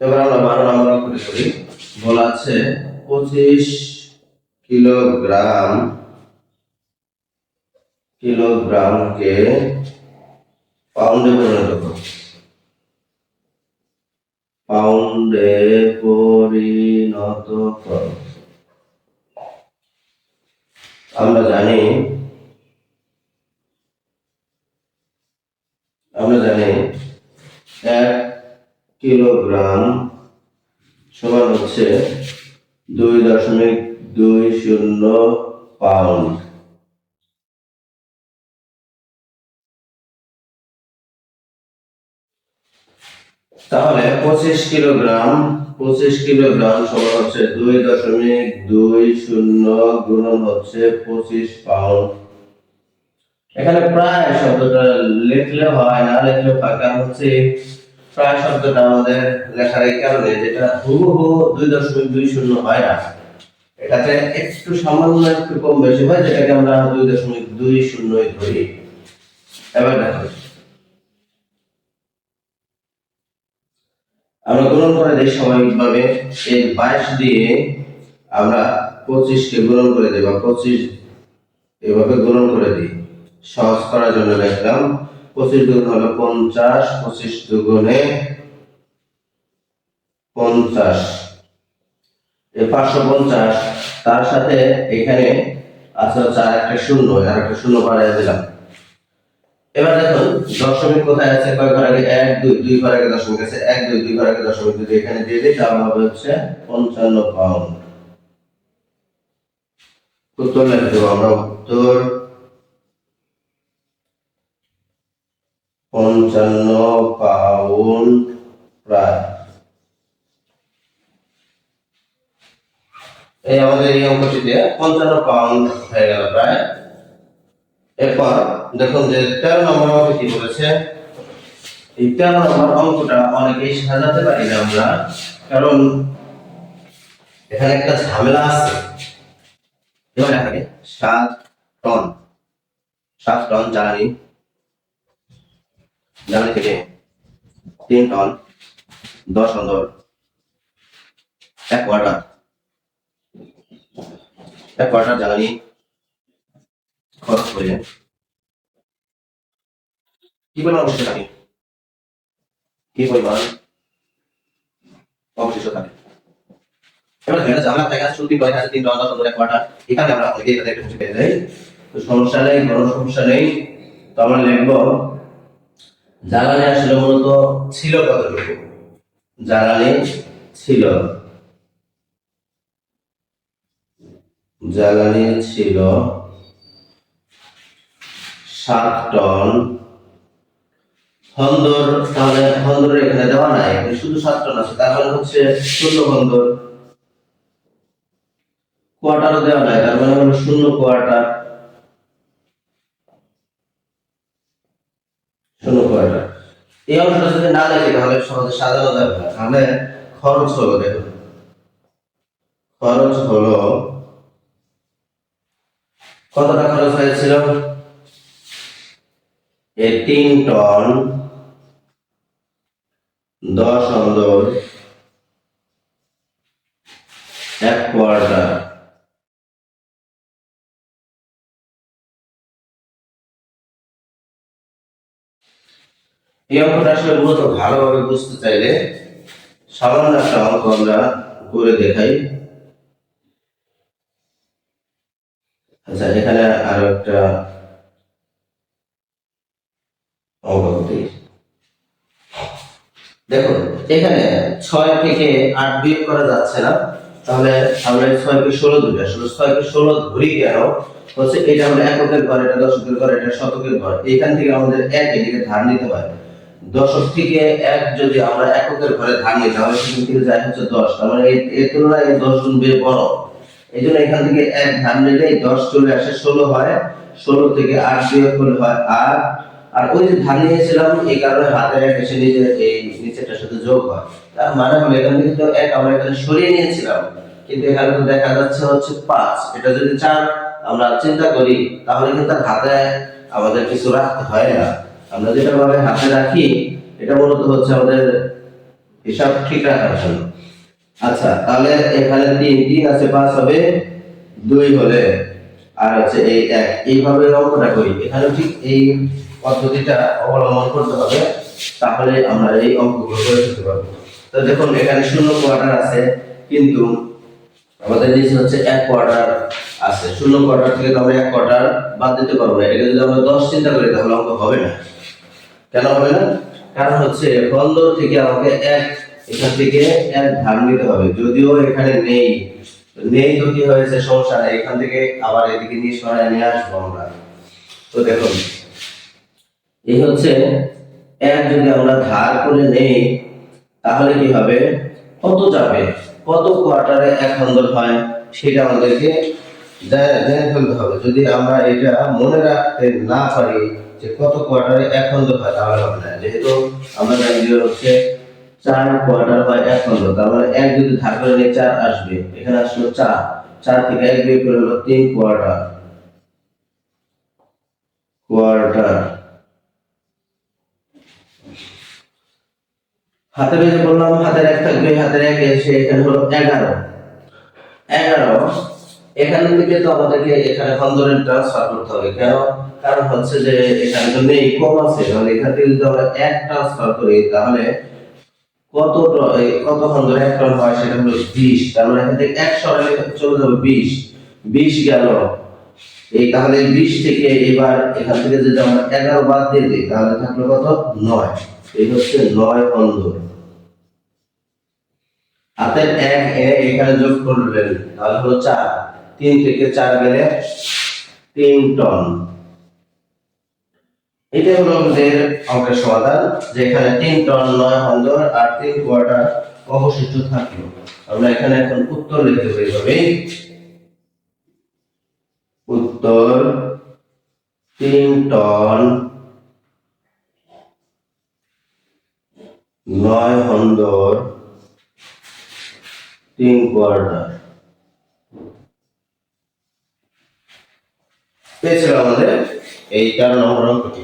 এবার আমরা 12 নম্বর অঙ্কটি করি। বলা আছে 25 কিলোগ্রামকে পাউন্ডে পরিণত করো। পাউন্ডে পরিণত করো। আমরা জানি 1 কিলোগ্রাম সমান হচ্ছে 2.20 পাউন্ড। তাহলে 25 কিলোগ্রাম সমান হচ্ছে 2.20 গুণন হচ্ছে 25 পাউন্ড। এখানে প্রায় শব্দটা লিখলে হয়, না লিখলে হয়, কারণ হচ্ছে প্রায় শব্দটা আমাদের লেখার এই কারণে যেটা হুবহু 2.20 হয় না, এটাতে একটু সামান্য একটু কম বেশি হয়, যেটাকে আমরা 2.20 ধরি। এবার দেখো আমরা গুণন করে দিই স্বাভাবিকভাবে। এই 22 দিয়ে আমরা 25 কে গুণন করে দেব, 25 এভাবে গুণন করে দিই। সহজ করার জন্য লিখলাম 25 দুগুণ হলো 50, 25 দুগুণে 50, এই 550, তার সাথে এখানে আছে হচ্ছে আরেকটা শূন্য, আরেকটা শূন্য বাড়িয়ে দিলাম। এবার দেখুন দশমিক কোথায় আছে, কয় ঘর আগে, 1 2 2 ঘর আগে দশমিক আছে, 1 2 2 ঘর আগে দশমিক যদি এখানে দিয়ে দিই তাহলে হবে হচ্ছে 55 পাউন্ড। উত্তর লিখে দেবো আমরা, উত্তর 55 পাউন্ড প্রায়। এই আমাদের এই অঙ্কটিতে 55 পাউন্ড হয়ে গেল প্রায়। এরপর দেখুন যে 13 নম্বর অঙ্ক কি বলেছে। এই 13 নম্বর অঙ্কটা অনেকেই সাজাতে পারি না আমরা, কারণ এখানে একটা ঝামেলা আছে। যেমন এখানে 7 টন জ্বালানি থেকে 3 টন 10 অন্তর 1 কোয়ার্টার জ্বালানি খরচ করে কি পরিমাণ অবশিষ্ট থাকে, এবার ধরে ঝামেলা থাকে সত্যি করে আছে 3 টন 10 অন্তর 1 কোয়ার্টার। এখানে আমরা অনেকে এটা দেখে বুঝে পেয়ে যাই, তো সমস্যা নেই, কোনো সমস্যা নেই। তো আমরা লিখবো জ্বালানি আসলে মূলত ছিল কতটুকু। জ্বালানি ছিল 7 টন। হন্দর, তাহলে হন্দরের এখানে দেওয়া নাই, এখানে শুধু 7 টন আছে, তার মানে হচ্ছে 0 হন্দর। কোয়ার্টারও দেওয়া নাই, তার মানে হলো 0 কোয়ার্টার। এই অংশটা যদি না দেখি তাহলে সহজে সাজানো যাবে না। তাহলে খরচ হলো, দেখুন খরচ হলো কতটা খরচ হয়েছিল, 3 টন 10 অন্তর 1 কোয়ার্টার। এই অঙ্কটা আসলে মূলত ভালোভাবে বুঝতে চাইলে সামান্য একটা অঙ্ক আমরা করে দেখাই। আচ্ছা, এখানে আরো একটা অঙ্ক দিই। দেখুন এখানে 6 থেকে 8 বিয়োগ করা যাচ্ছে না, তাহলে আমরা 6 কে 16 ধরি। আসলে 6 কে 16 ধরি কেন হচ্ছে, এটা আমরা এককের ঘর, এটা দশকের ঘর, এটা শতকের ঘর, এখান থেকে আমাদের 1 এদিকে ধার নিতে হয়। দশক থেকে 1 যদি আমরা এককের ঘরে ধার নিই তাহলে সেখান থেকে যায় হচ্ছে 10, তার মানে এর তুলনায় 10 গুণ বড়। এই জন্য এখান থেকে 1 ধার নিলে 10 চলে আসে, 16 হয়। 16 থেকে 8 বিয়োগ করলে হয় 8। আর ওই যে ধার নিয়েছিলাম এই কারণে হাতের 1 এসে এই নিচেরটার সাথে যোগ হয়। তার মানে হলো এখান থেকে তো 1 আমরা এখানে সরিয়ে নিয়েছিলাম, কিন্তু এখানে তো দেখা যাচ্ছে হচ্ছে 5। এটা যদি 4 আমরা চিন্তা করি তাহলে কিন্তু হাতে আমাদের কিছু রাখতে হয় না। আমরা যেটা ভাবে হাতে রাখি এটা মূলত হচ্ছে আমাদের হিসাব ঠিক রাখার জন্য। আচ্ছা, তাহলে এখানে 3 3 আছে 5 হবে 2 হলে, আর হচ্ছে এই 1, এইভাবে অঙ্কটা করি। এখানে ঠিক এই পদ্ধতিটা অবলম্বন করতে হবে, তাহলে আমরা এই অঙ্কগুলো করে ফেলতে পারবো। তো দেখুন এখানে 0 কোয়ার্টার আছে, কিন্তু আমাদের নিচে হচ্ছে 1 কোয়ার্টার আছে। 0 কোয়ার্টার থেকে তো আমরা 1 কোয়ার্টার বাদ দিতে পারবো না। এটাকে যদি আমরা 10 চিন্তা করি তাহলে অঙ্ক হবে না। কেন হবে না? কারণ হচ্ছে বন্দর থেকে আমাকে এখান থেকে 1 ধার নিতে হবে, যদিও এখানে নেই। নেই তো কি হয়েছে, সমস্যা নাই, এখান থেকে আবার এদিকে নিয়ে সরায় নিয়ে আসবো আমরা। তো দেখুন এই হচ্ছে 1 যদি আমরা ধার করে নেই তাহলে কি হবে, কত যাবে, কত কোয়ার্টারে 1 বন্দর হয় সেটা আমাদেরকে জেনে ফেলতে হবে। যদি আমরা এটা মনে রাখতে না পারি যে কত কোয়ার্টারে 1 বন্দর হয় তাহলে হবে না। যেহেতু আমরা জানি যে হচ্ছে 4 কোয়ার্টার হয় 1 বন্দর, তার মানে 1 যদি ধার করে নিই 4 আসবে, এখানে আসলো 4, 4 থেকে 1 বিয়োগ করে হলো 3 কোয়ার্টার। কোয়ার্টার হাতের যে বললাম হাতের 1 থাকবে, হাতের 1 এসে এখানে হলো 11, 11 এখান থেকে তো আমাদেরকে এখানে বন্দরে ট্রান্সফার করতে হবে। কেন? কারণ হচ্ছে যে এখানে তো নেই, কম আছে, তাহলে এখান থেকে যদি আমরা 1 ট্রান্সফার করি তাহলে কত বন্দরে 1 টন হয় সেটা হলো 20, তার মানে এখান থেকে 1 সরালে চলে যাবে 20, 20 গেল। এই তাহলে 20 থেকে এবার এখান থেকে যদি আমরা 11 বাদ দিয়ে দিই তাহলে থাকলো কত, 9। এই হচ্ছে 9 বন্দর। হাতের 1 এখানে যোগ করবেন তাহলে হলো 4, 3 থেকে 4 গেলে 3 টন। এটা হলো আমাদের অঙ্কের সমাধান, যেখানে 3 টন 9 বন্দর আর 3 কোয়ার্টার অবশিষ্ট থাকলো। আমরা এখানে এখন উত্তর লিখতে পারি, হবে উত্তর 3 টন 9 বন্দর 3 কোয়ার্টার। এই ছিল আমাদের এই 13 নম্বর অঙ্কটি।